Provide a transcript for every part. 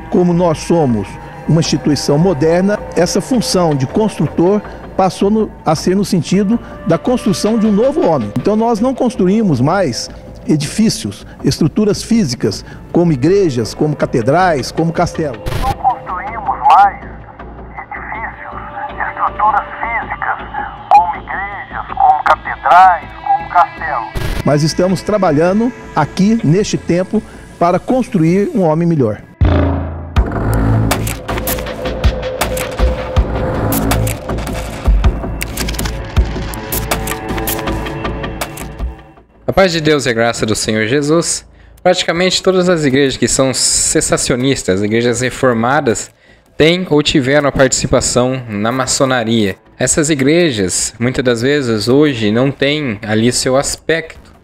como nós somos uma instituição moderna, essa função de construtor passou a ser no sentido da construção de um novo homem. Então nós não construímos mais edifícios, estruturas físicas, como igrejas, como catedrais, como castelos. Não construímos mais edifícios, estruturas físicas, como igrejas, como catedrais, como castelos. Mas estamos trabalhando aqui, neste tempo, para construir um homem melhor. A paz de Deus e a graça do Senhor Jesus. Praticamente todas as igrejas que são cessacionistas, igrejas reformadas, têm ou tiveram a participação na maçonaria. Essas igrejas, muitas das vezes, hoje não têm ali seu aspecto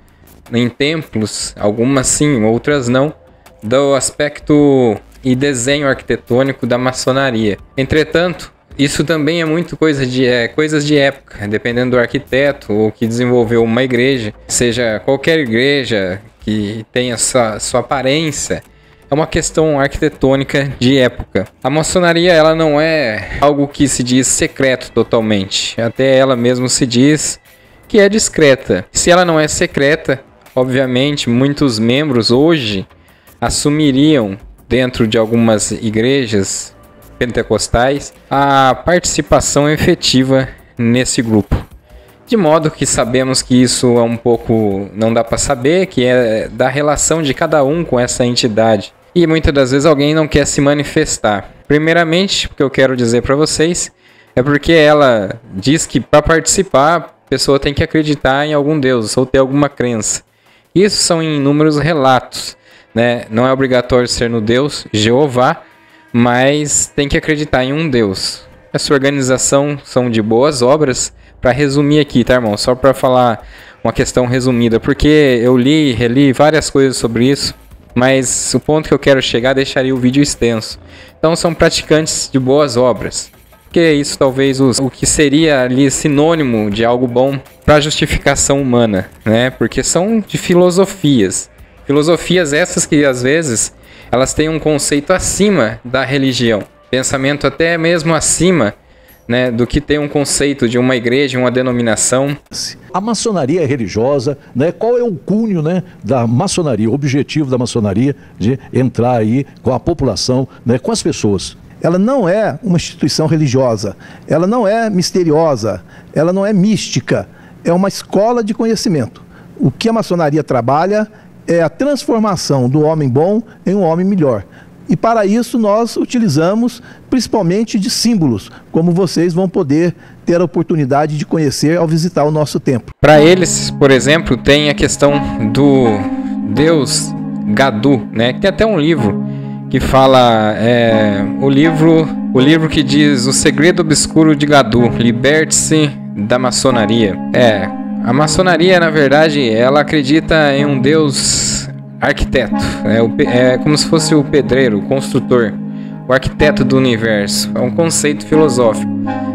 em templos, algumas sim, outras não, do aspecto e desenho arquitetônico da maçonaria. Entretanto, isso também é muito coisas de época, dependendo do arquiteto ou que desenvolveu uma igreja, seja qualquer igreja que tenha sua aparência, é uma questão arquitetônica de época. A maçonaria, ela não é algo que se diz secreto totalmente, até ela mesma se diz que é discreta. Se ela não é secreta, obviamente muitos membros hoje assumiriam dentro de algumas igrejas pentecostais a participação efetiva nesse grupo. De modo que sabemos que isso é um pouco, não dá para saber, que é da relação de cada um com essa entidade. E muitas das vezes alguém não quer se manifestar. Primeiramente, o que eu quero dizer para vocês é porque ela diz que para participar a pessoa tem que acreditar em algum Deus ou ter alguma crença. Isso são inúmeros relatos, né? Não é obrigatório ser no Deus Jeová, mas tem que acreditar em um Deus. Essa organização são de boas obras, para resumir aqui, tá, irmão? Só para falar uma questão resumida, porque eu reli várias coisas sobre isso, mas o ponto que eu quero chegar deixaria o vídeo extenso. Então são praticantes de boas obras, porque isso talvez o que seria ali sinônimo de algo bom para a justificação humana, né? Porque são de filosofias. Filosofias essas que às vezes elas têm um conceito acima da religião, pensamento até mesmo acima, né, do que tem um conceito de uma igreja, uma denominação. A maçonaria é religiosa, né? Qual é o cunho, né, da maçonaria, o objetivo da maçonaria de entrar aí com a população, né, com as pessoas? Ela não é uma instituição religiosa, ela não é misteriosa, ela não é mística, é uma escola de conhecimento. O que a maçonaria trabalha é a transformação do homem bom em um homem melhor. E para isso nós utilizamos principalmente de símbolos, como vocês vão poder ter a oportunidade de conhecer ao visitar o nosso templo. Para eles, por exemplo, tem a questão do Deus Gadu, né? Tem até um livro que fala, o livro que diz O Segredo Obscuro de Gadu, liberte-se da maçonaria. A maçonaria, na verdade, ela acredita em um Deus arquiteto. É como se fosse o pedreiro, o construtor, o arquiteto do universo. É um conceito filosófico.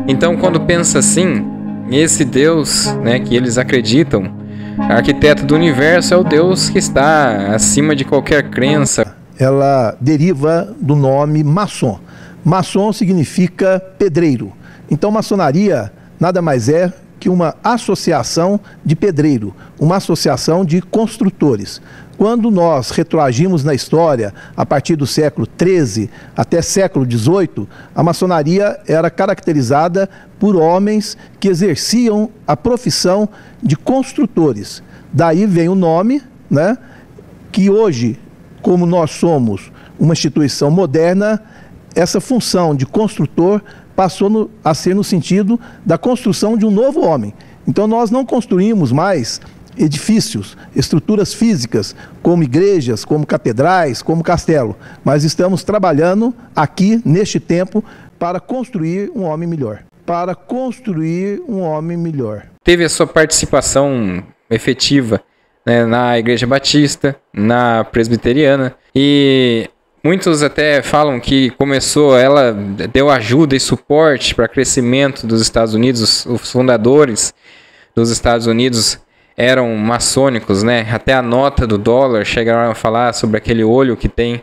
Então, quando pensa assim, esse Deus, né, que eles acreditam, arquiteto do universo, é o Deus que está acima de qualquer crença. Ela deriva do nome maçom. Maçom significa pedreiro. Então, maçonaria nada mais é que uma associação de pedreiro, uma associação de construtores. Quando nós retroagimos na história, a partir do século XIII até século XVIII, a maçonaria era caracterizada por homens que exerciam a profissão de construtores. Daí vem o nome, né, que hoje, como nós somos uma instituição moderna, essa função de construtor passou a ser no sentido da construção de um novo homem. Então nós não construímos mais edifícios, estruturas físicas, como igrejas, como catedrais, como castelo, mas estamos trabalhando aqui, neste tempo, para construir um homem melhor. Para construir um homem melhor. Teve a sua participação efetiva, né, na Igreja Batista, na Presbiteriana, e muitos até falam que ela deu ajuda e suporte para o crescimento dos Estados Unidos. Os fundadores dos Estados Unidos eram maçônicos, né? Até a nota do dólar chegaram a falar sobre aquele olho que tem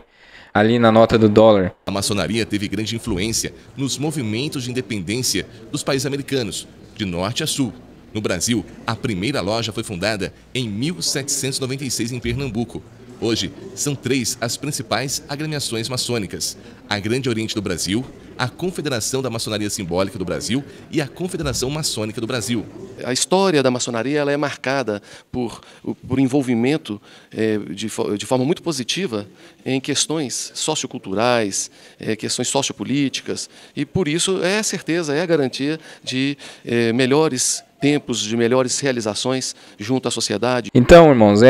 ali na nota do dólar. A maçonaria teve grande influência nos movimentos de independência dos países americanos, de norte a sul. No Brasil, a primeira loja foi fundada em 1796 em Pernambuco. Hoje, são 3 as principais agremiações maçônicas: a Grande Oriente do Brasil, a Confederação da Maçonaria Simbólica do Brasil e a Confederação Maçônica do Brasil. A história da maçonaria ela é marcada por envolvimento de forma muito positiva em questões socioculturais, questões sociopolíticas, e por isso é a certeza, é a garantia de melhores tempos, de melhores realizações junto à sociedade. Então, irmãos,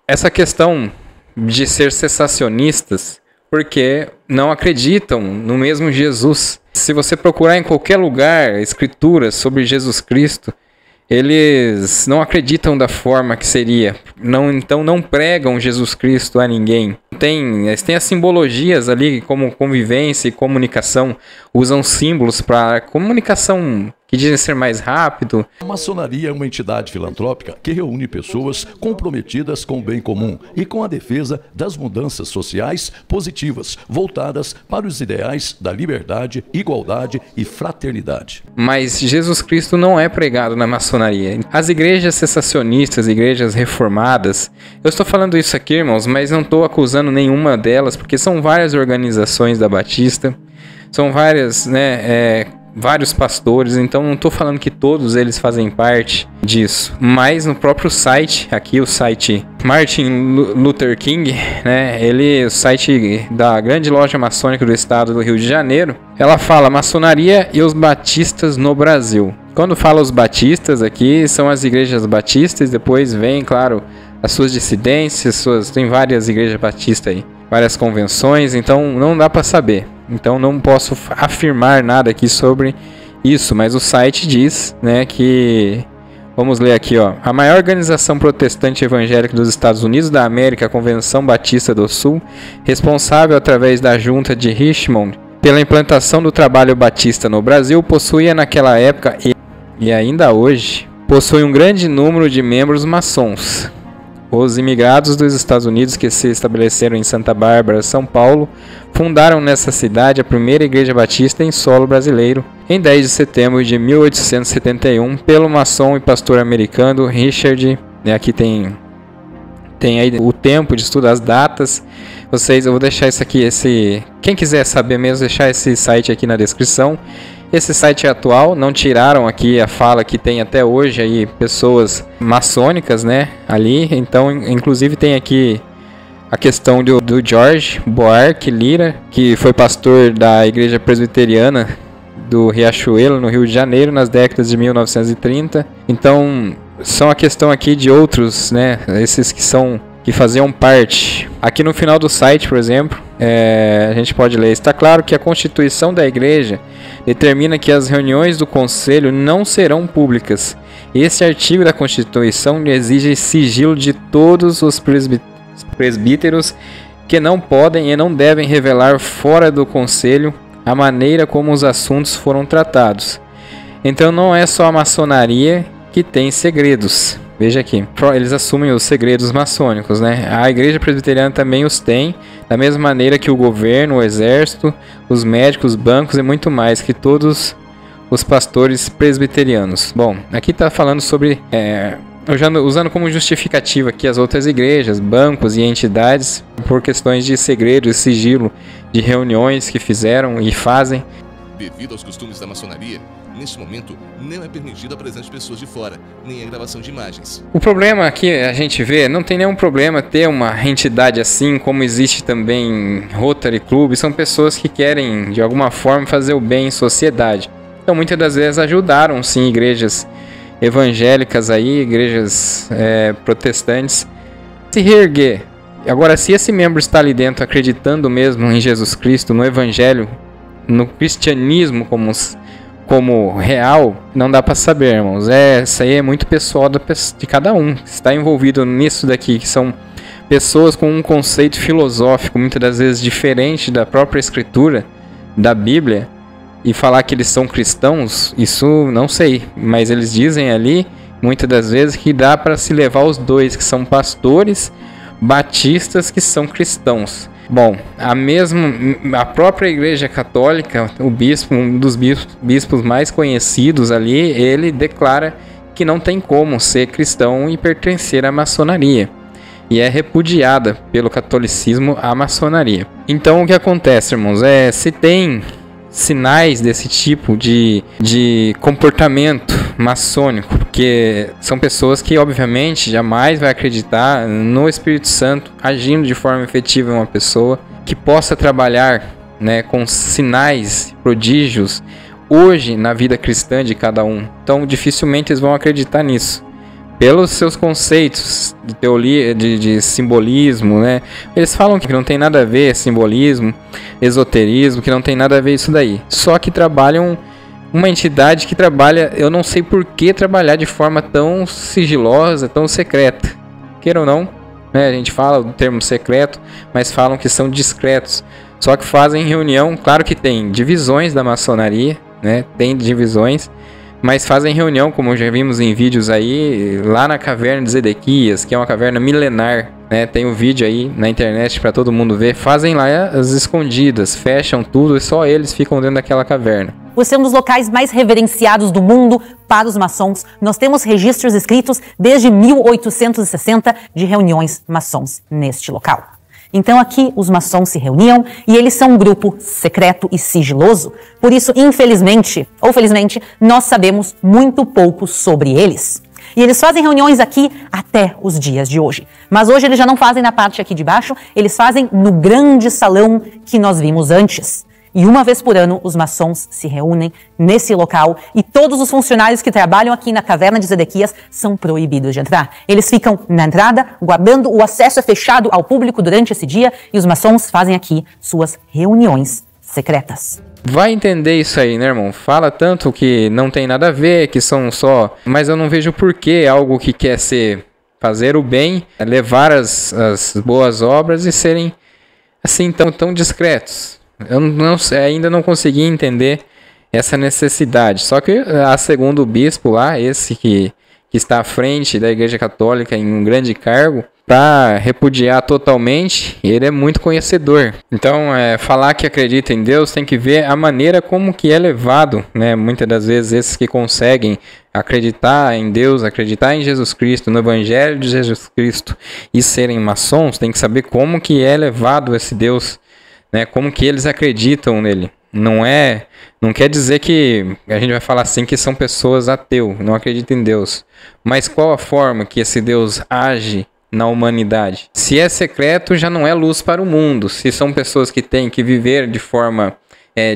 essa questão de ser cessacionistas, porque não acreditam no mesmo Jesus. Se você procurar em qualquer lugar escrituras sobre Jesus Cristo, eles não acreditam da forma que seria. Então não pregam Jesus Cristo a ninguém. Eles têm as simbologias ali como convivência e comunicação. Usam símbolos para comunicação que dizem ser mais rápido. A maçonaria é uma entidade filantrópica que reúne pessoas comprometidas com o bem comum e com a defesa das mudanças sociais positivas, voltadas para os ideais da liberdade, igualdade e fraternidade. Mas Jesus Cristo não é pregado na maçonaria. As igrejas cessacionistas, igrejas reformadas, eu estou falando isso aqui, irmãos, mas não estou acusando nenhuma delas, porque são várias organizações da Batista, são vários pastores, então não estou falando que todos eles fazem parte disso, mas no próprio site, aqui o site Martin Luther King, o site da grande loja maçônica do estado do Rio de Janeiro, ela fala maçonaria e os batistas no Brasil. Quando fala os batistas aqui, são as igrejas batistas, depois vem, claro, as suas dissidências, tem várias igrejas batistas aí, várias convenções, então não dá para saber. Então não posso afirmar nada aqui sobre isso, mas o site diz, que... Vamos ler aqui, ó. A maior organização protestante evangélica dos Estados Unidos da América, a Convenção Batista do Sul, responsável através da Junta de Richmond pela implantação do trabalho batista no Brasil, possuía naquela época e ainda hoje possui um grande número de membros maçons. Os imigrados dos Estados Unidos que se estabeleceram em Santa Bárbara, São Paulo, fundaram nessa cidade a primeira igreja batista em solo brasileiro, em 10 de setembro de 1871, pelo maçom e pastor americano Richard. Aqui tem aí o tempo de estudo, as datas. Eu vou deixar isso aqui, quem quiser saber mesmo, deixar esse site aqui na descrição. Esse site é atual, não tiraram aqui a fala que tem até hoje aí pessoas maçônicas, ali. Então, inclusive tem aqui a questão do George Buarque Lira, que foi pastor da Igreja Presbiteriana do Riachuelo, no Rio de Janeiro, nas décadas de 1930. Então, são a questão aqui de outros, esses que faziam parte. Aqui no final do site, por exemplo, a gente pode ler: está claro que a Constituição da Igreja determina que as reuniões do Conselho não serão públicas. Esse artigo da Constituição exige sigilo de todos os presbíteros, que não podem e não devem revelar fora do Conselho a maneira como os assuntos foram tratados. Então não é só a maçonaria que tem segredos. Veja aqui, eles assumem os segredos maçônicos, A Igreja Presbiteriana também os tem, da mesma maneira que o governo, o exército, os médicos, os bancos e muito mais, que todos os pastores presbiterianos. Bom, aqui está falando sobre, usando como justificativa aqui as outras igrejas, bancos e entidades, por questões de segredo e sigilo de reuniões que fizeram e fazem. Devido aos costumes da maçonaria, neste momento não é permitida a presença de pessoas de fora, nem a gravação de imagens. O problema aqui a gente vê, não tem nenhum problema ter uma entidade assim, como existe também Rotary Club, são pessoas que querem de alguma forma fazer o bem em sociedade. Então muitas das vezes ajudaram sim igrejas evangélicas aí, igrejas protestantes, se reerguer. Agora, se esse membro está ali dentro acreditando mesmo em Jesus Cristo, no Evangelho, no cristianismo como real, não dá para saber, irmãos. Isso aí é muito pessoal de cada um que está envolvido nisso daqui, que são pessoas com um conceito filosófico muitas das vezes diferente da própria escritura da Bíblia, e falar que eles são cristãos, isso não sei, mas eles dizem ali muitas das vezes que dá para se levar os dois, que são pastores batistas que são cristãos. Bom, a própria Igreja Católica, o bispo, um dos bispos mais conhecidos ali, ele declara que não tem como ser cristão e pertencer à maçonaria. E é repudiada pelo catolicismo a maçonaria. Então o que acontece, irmãos, se tem sinais desse tipo de comportamento maçônico, porque são pessoas que obviamente jamais vai acreditar no Espírito Santo agindo de forma efetiva em uma pessoa, que possa trabalhar, né, com sinais, prodígios hoje na vida cristã de cada um. Então dificilmente eles vão acreditar nisso. Pelos seus conceitos de teoria, de simbolismo, né? Eles falam que não tem nada a ver simbolismo, esoterismo, que não tem nada a ver isso daí. Só que trabalham, uma entidade que trabalha, eu não sei por que trabalhar de forma tão sigilosa, tão secreta. Queira ou não, né? A gente fala o termo secreto, mas falam que são discretos. Só que fazem reunião, claro que tem divisões da maçonaria, né? Tem divisões, mas fazem reunião, como já vimos em vídeos aí, lá na caverna de Zedequias, que é uma caverna milenar, né? Tem um vídeo aí na internet para todo mundo ver. Fazem lá as escondidas, fecham tudo e só eles ficam dentro daquela caverna. Por ser um dos locais mais reverenciados do mundo para os maçons, nós temos registros escritos desde 1860 de reuniões maçons neste local. Então aqui os maçons se reuniam e eles são um grupo secreto e sigiloso. Por isso, infelizmente ou felizmente, nós sabemos muito pouco sobre eles. E eles fazem reuniões aqui até os dias de hoje. Mas hoje eles já não fazem na parte aqui de baixo, eles fazem no grande salão que nós vimos antes. E uma vez por ano, os maçons se reúnem nesse local e todos os funcionários que trabalham aqui na caverna de Zedequias são proibidos de entrar. Eles ficam na entrada, guardando, o acesso é fechado ao público durante esse dia e os maçons fazem aqui suas reuniões secretas. Vai entender isso aí, né, irmão? Fala tanto que não tem nada a ver, que são só... Mas eu não vejo por que algo que quer fazer o bem, levar as boas obras e serem assim tão discretos. Eu ainda não consegui entender essa necessidade. Só que a segundo o bispo lá, esse que está à frente da Igreja Católica em um grande cargo, para repudiar totalmente, ele é muito conhecedor. Então, falar que acredita em Deus tem que ver a maneira como que é levado, né? Muitas das vezes esses que conseguem acreditar em Deus, acreditar em Jesus Cristo, no Evangelho de Jesus Cristo e serem maçons, tem que saber como que é levado esse Deus, né, como que eles acreditam nele. Não quer dizer que a gente vai falar assim que são pessoas ateus, não acreditam em Deus. Mas qual a forma que esse Deus age na humanidade? Se é secreto, já não é luz para o mundo. Se são pessoas que têm que viver de forma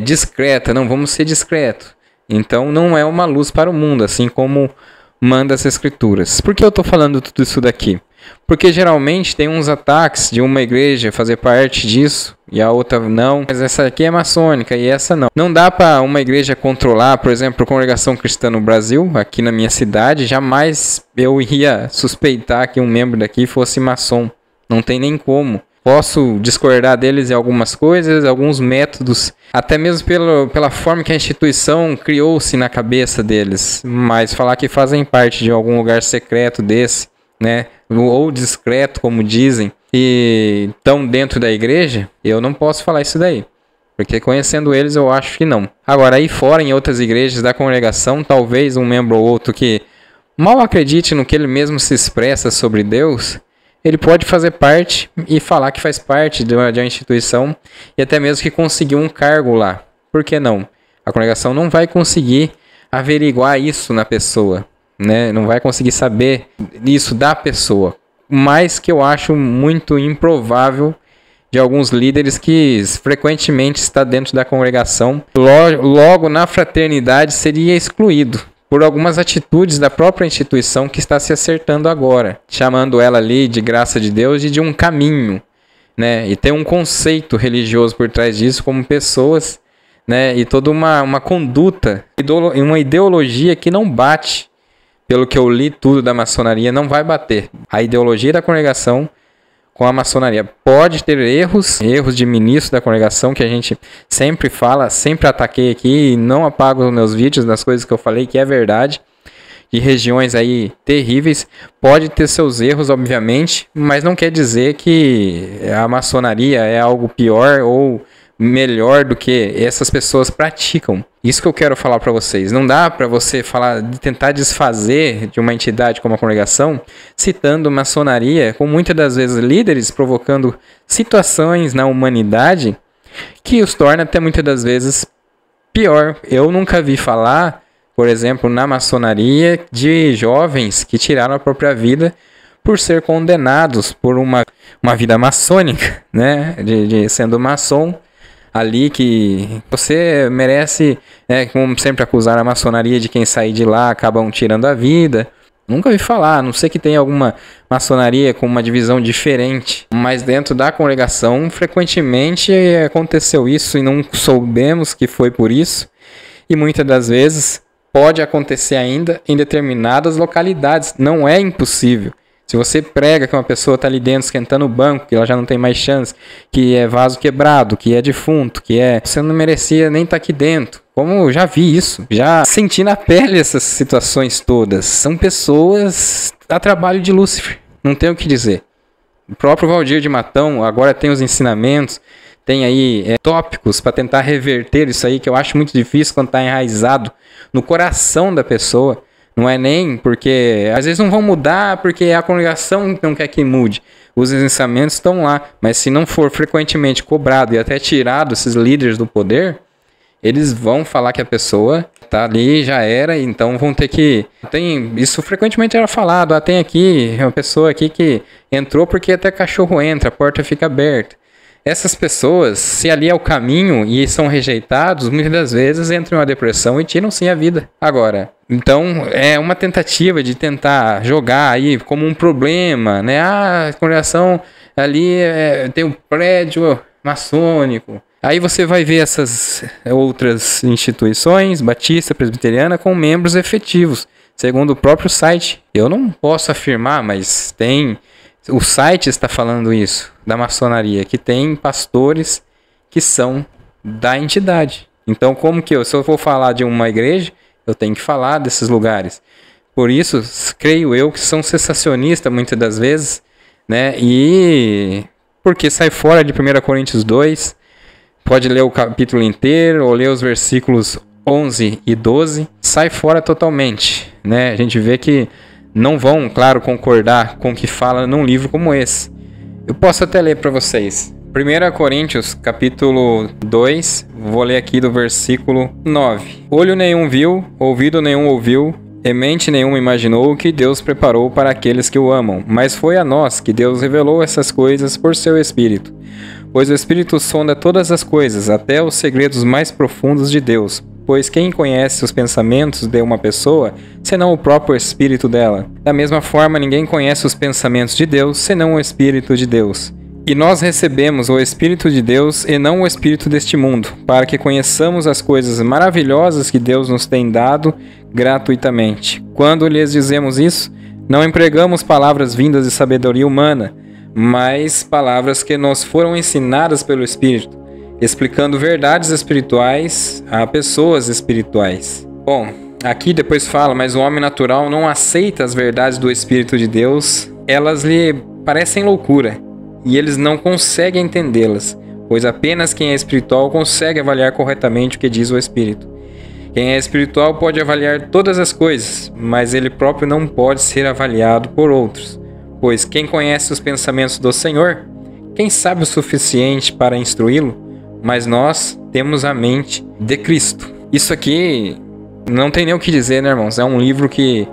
discreta, não vamos ser discretos. Então não é uma luz para o mundo, assim como manda as Escrituras. Por que eu estou falando tudo isso daqui? Porque geralmente tem uns ataques de uma igreja fazer parte disso e a outra não. Mas essa aqui é maçônica e essa não. Não dá para uma igreja controlar, por exemplo, a Congregação Cristã no Brasil, aqui na minha cidade. Jamais eu ia suspeitar que um membro daqui fosse maçom. Não tem nem como. Posso discordar deles em algumas coisas, alguns métodos, até mesmo pela forma que a instituição criou-se na cabeça deles. Mas falar que fazem parte de algum lugar secreto desse, né, ou discreto, como dizem, e estão dentro da igreja, eu não posso falar isso daí, porque conhecendo eles eu acho que não. Agora, aí fora, em outras igrejas da congregação, talvez um membro ou outro que mal acredite no que ele mesmo se expressa sobre Deus, ele pode fazer parte e falar que faz parte de uma instituição e até mesmo que conseguiu um cargo lá. Por que não? A congregação não vai conseguir averiguar isso na pessoa, né? Não vai conseguir saber isso da pessoa. Mas que eu acho muito improvável de alguns líderes que frequentemente está dentro da congregação, logo na fraternidade seria excluído por algumas atitudes da própria instituição que está se acertando agora, chamando ela ali de graça de Deus e de um caminho, né? E tem um conceito religioso por trás disso, como pessoas, né? E toda uma conduta, uma ideologia que não bate. Pelo que eu li tudo da maçonaria, não vai bater. A ideologia da congregação com a maçonaria. Pode ter erros de ministro da congregação, que a gente sempre fala, sempre ataquei aqui e não apago os meus vídeos das coisas que eu falei, que é verdade. de regiões aí terríveis, pode ter seus erros, obviamente, mas não quer dizer que a maçonaria é algo pior ou melhor do que essas pessoas praticam. Isso que eu quero falar para vocês. Não dá para você falar de tentar desfazer de uma entidade como a congregação, citando maçonaria, com muitas das vezes líderes provocando situações na humanidade que os torna até muitas das vezes pior. Eu nunca vi falar, por exemplo, na maçonaria, de jovens que tiraram a própria vida por ser condenados por uma vida maçônica, né? De sendo maçom ali, que você merece, né, como sempre acusar a maçonaria de quem sair de lá acabam tirando a vida. Nunca ouvi falar, a não sei que tenha alguma maçonaria com uma divisão diferente, mas dentro da congregação frequentemente aconteceu isso e não soubemos que foi por isso, e muitas das vezes pode acontecer ainda em determinadas localidades, não é impossível. Se você prega que uma pessoa está ali dentro esquentando o banco, que ela já não tem mais chance, que é vaso quebrado, que é defunto, você não merecia nem estar aqui dentro. Como eu já vi isso, já senti na pele essas situações todas. São pessoas a trabalho de Lúcifer, não tem o que dizer. O próprio Valdir de Matão agora tem os ensinamentos, tem aí tópicos para tentar reverter isso aí, que eu acho muito difícil quando está enraizado no coração da pessoa. Não é nem porque, às vezes não vão mudar porque a congregação não quer que mude. Os ensinamentos estão lá, mas se não for frequentemente cobrado e até tirado esses líderes do poder, eles vão falar que a pessoa tá ali, já era, então vão ter que... Isso frequentemente era falado, tem aqui uma pessoa aqui que entrou porque até cachorro entra, a porta fica aberta. Essas pessoas, se ali é o caminho e são rejeitados, muitas das vezes entram em uma depressão e tiram sim a vida. Agora, então é uma tentativa de tentar jogar aí como um problema, né? A congregação ali tem um prédio maçônico. Aí você vai ver essas outras instituições, batista, presbiteriana, com membros efetivos, segundo o próprio site. Eu não posso afirmar, mas tem... O site está falando isso, da maçonaria, que tem pastores que são da entidade. Então, como que se eu for falar de uma igreja, eu tenho que falar desses lugares. Por isso, creio eu que são sensacionistas muitas das vezes, né? E porque sai fora de 1 Coríntios 2, pode ler o capítulo inteiro ou ler os versículos 11 e 12, sai fora totalmente, né? A gente vê que não vão, claro, concordar com o que fala num livro como esse. Eu posso até ler para vocês. 1 Coríntios, capítulo 2, vou ler aqui do versículo 9. Olho nenhum viu, ouvido nenhum ouviu, e mente nenhuma imaginou o que Deus preparou para aqueles que o amam. Mas foi a nós que Deus revelou essas coisas por seu Espírito. Pois o Espírito sonda todas as coisas, até os segredos mais profundos de Deus. Pois quem conhece os pensamentos de uma pessoa, senão o próprio Espírito dela? Da mesma forma, ninguém conhece os pensamentos de Deus, senão o Espírito de Deus. E nós recebemos o Espírito de Deus e não o Espírito deste mundo, para que conheçamos as coisas maravilhosas que Deus nos tem dado gratuitamente. Quando lhes dizemos isso, não empregamos palavras vindas de sabedoria humana, mas palavras que nos foram ensinadas pelo Espírito, explicando verdades espirituais a pessoas espirituais. Bom, aqui depois fala, mas o homem natural não aceita as verdades do Espírito de Deus, elas lhe parecem loucura, e eles não conseguem entendê-las, pois apenas quem é espiritual consegue avaliar corretamente o que diz o Espírito. Quem é espiritual pode avaliar todas as coisas, mas ele próprio não pode ser avaliado por outros, pois quem conhece os pensamentos do Senhor, quem sabe o suficiente para instruí-lo? Mas nós temos a mente de Cristo. Isso aqui não tem nem o que dizer, né, irmãos? É um livro que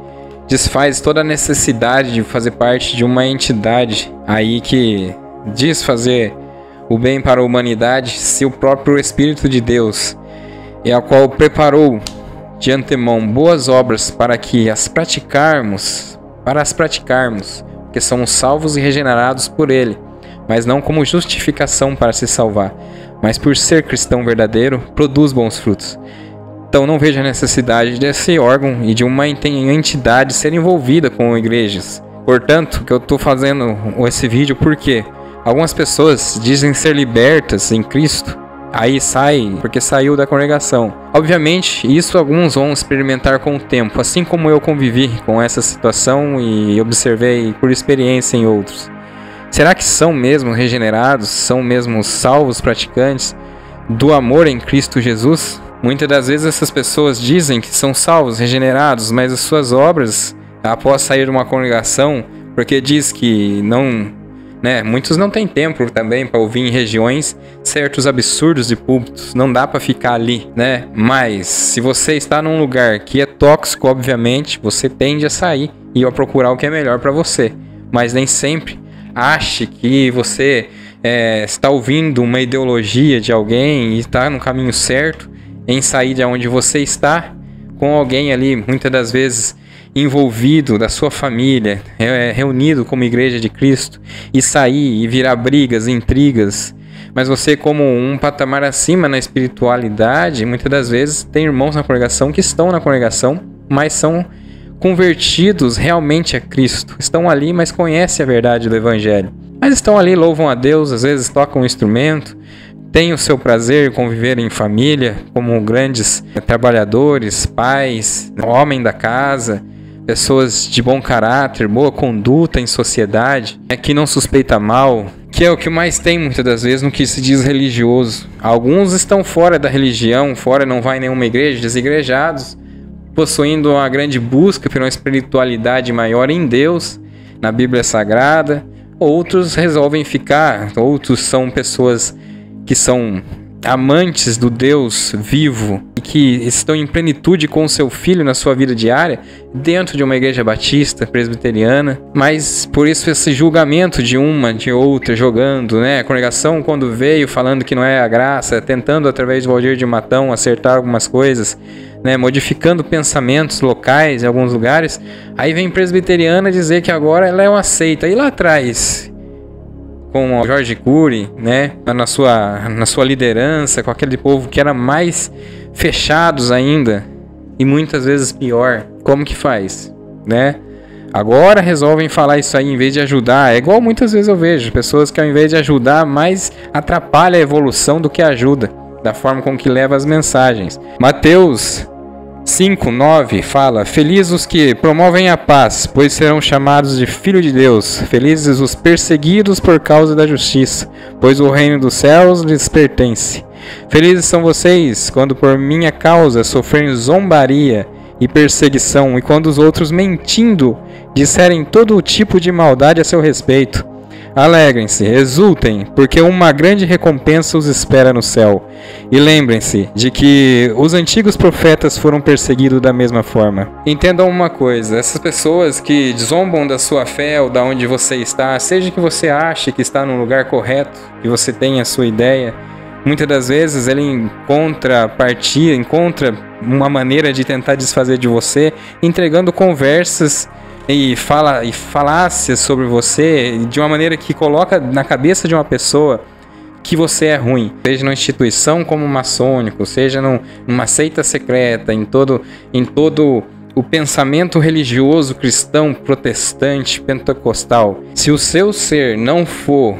desfaz toda a necessidade de fazer parte de uma entidade aí que diz fazer o bem para a humanidade, se o próprio Espírito de Deus é a qual preparou de antemão boas obras para as praticarmos, porque somos salvos e regenerados por Ele, mas não como justificação para se salvar, mas por ser cristão verdadeiro, produz bons frutos. Então não vejo a necessidade desse órgão e de uma entidade ser envolvida com igrejas. Portanto, que eu estou fazendo esse vídeo porque algumas pessoas dizem ser libertas em Cristo, aí sai porque saiu da congregação. Obviamente, isso alguns vão experimentar com o tempo, assim como eu convivi com essa situação e observei por experiência em outros. Será que são mesmo regenerados, são mesmo salvos praticantes do amor em Cristo Jesus? Muitas das vezes essas pessoas dizem que são salvos, regenerados, mas as suas obras, após sair de uma congregação, porque diz que não, né, muitos não têm tempo também para ouvir em regiões certos absurdos de púlpitos, não dá para ficar ali, né? Mas se você está num lugar que é tóxico, obviamente, você tende a sair e a procurar o que é melhor para você, mas nem sempre ache que você está ouvindo uma ideologia de alguém e está no caminho certo em sair de onde você está com alguém ali, muitas das vezes envolvido da sua família, reunido como igreja de Cristo, e sair e virar brigas, intrigas. Mas você, como um patamar acima na espiritualidade, muitas das vezes tem irmãos na congregação que estão na congregação, mas são convertidos realmente a Cristo. Estão ali, mas conhecem a verdade do Evangelho. Mas estão ali, louvam a Deus, às vezes tocam um instrumento, têm o seu prazer em conviver em família, como grandes trabalhadores, pais, homem da casa, pessoas de bom caráter, boa conduta em sociedade, que não suspeita mal, que é o que mais tem muitas das vezes no que se diz religioso. Alguns estão fora da religião, fora, não vai em nenhuma igreja, desigrejados, possuindo uma grande busca por uma espiritualidade maior em Deus, na Bíblia Sagrada. Outros resolvem ficar, outros são pessoas que são amantes do Deus vivo e que estão em plenitude com o seu filho na sua vida diária dentro de uma igreja batista, presbiteriana, mas por isso esse julgamento de uma, de outra, jogando, né? A congregação quando veio falando que não é a graça, tentando através do Valdir de Matão acertar algumas coisas, né? Modificando pensamentos locais em alguns lugares, aí vem presbiteriana dizer que agora ela é uma seita, e lá atrás com o Jorge Cury, né, na sua liderança, com aquele povo que era mais fechados ainda e muitas vezes pior, como que faz, né? Agora resolvem falar isso aí em vez de ajudar. É igual muitas vezes eu vejo pessoas que ao invés de ajudar, mais atrapalha a evolução do que ajuda, da forma com que leva as mensagens. Mateus 5:9 fala: felizes os que promovem a paz, pois serão chamados de filho de Deus. Felizes os perseguidos por causa da justiça, pois o reino dos céus lhes pertence. Felizes são vocês quando por minha causa sofrerem zombaria e perseguição, e quando os outros mentindo disserem todo tipo de maldade a seu respeito. Alegrem-se, exultem, porque uma grande recompensa os espera no céu. E lembrem-se de que os antigos profetas foram perseguidos da mesma forma. Entendam uma coisa, essas pessoas que zombam da sua fé ou da onde você está, seja que você ache que está no lugar correto, que você tenha a sua ideia, muitas das vezes ele encontra uma maneira de tentar desfazer de você, entregando conversas e falácias sobre você de uma maneira que coloca na cabeça de uma pessoa que você é ruim, seja numa instituição como maçônico, seja numa seita secreta, em todo o pensamento religioso cristão, protestante, pentecostal. Se o seu ser não for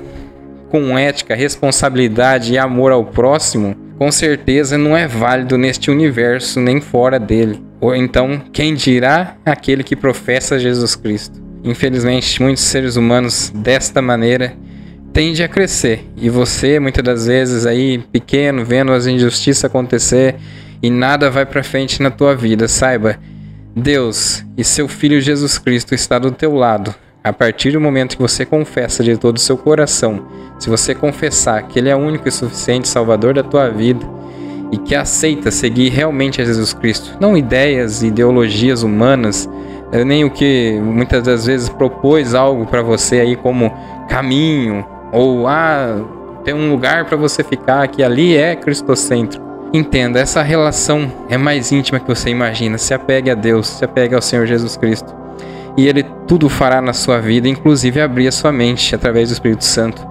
com ética, responsabilidade e amor ao próximo, com certeza não é válido neste universo nem fora dele. Ou então, quem dirá aquele que professa Jesus Cristo? Infelizmente, muitos seres humanos desta maneira tendem a crescer. E você, muitas das vezes, aí, pequeno, vendo as injustiças acontecer e nada vai para frente na tua vida. Saiba, Deus e seu Filho Jesus Cristo está do teu lado. A partir do momento que você confessa de todo o seu coração, se você confessar que Ele é o único e suficiente Salvador da tua vida e que aceita seguir realmente a Jesus Cristo, não ideias, ideologias humanas, nem o que muitas das vezes propôs algo para você aí como caminho, ou tem um lugar para você ficar que ali é cristocêntrico. Entenda, essa relação é mais íntima que você imagina. Se apegue a Deus, se apegue ao Senhor Jesus Cristo. E Ele tudo fará na sua vida, inclusive abrir a sua mente através do Espírito Santo,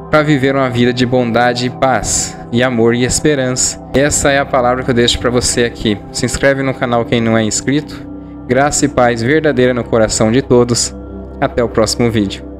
para viver uma vida de bondade e paz, e amor e esperança. Essa é a palavra que eu deixo para você aqui. Se inscreve no canal quem não é inscrito. Graça e paz verdadeira no coração de todos. Até o próximo vídeo.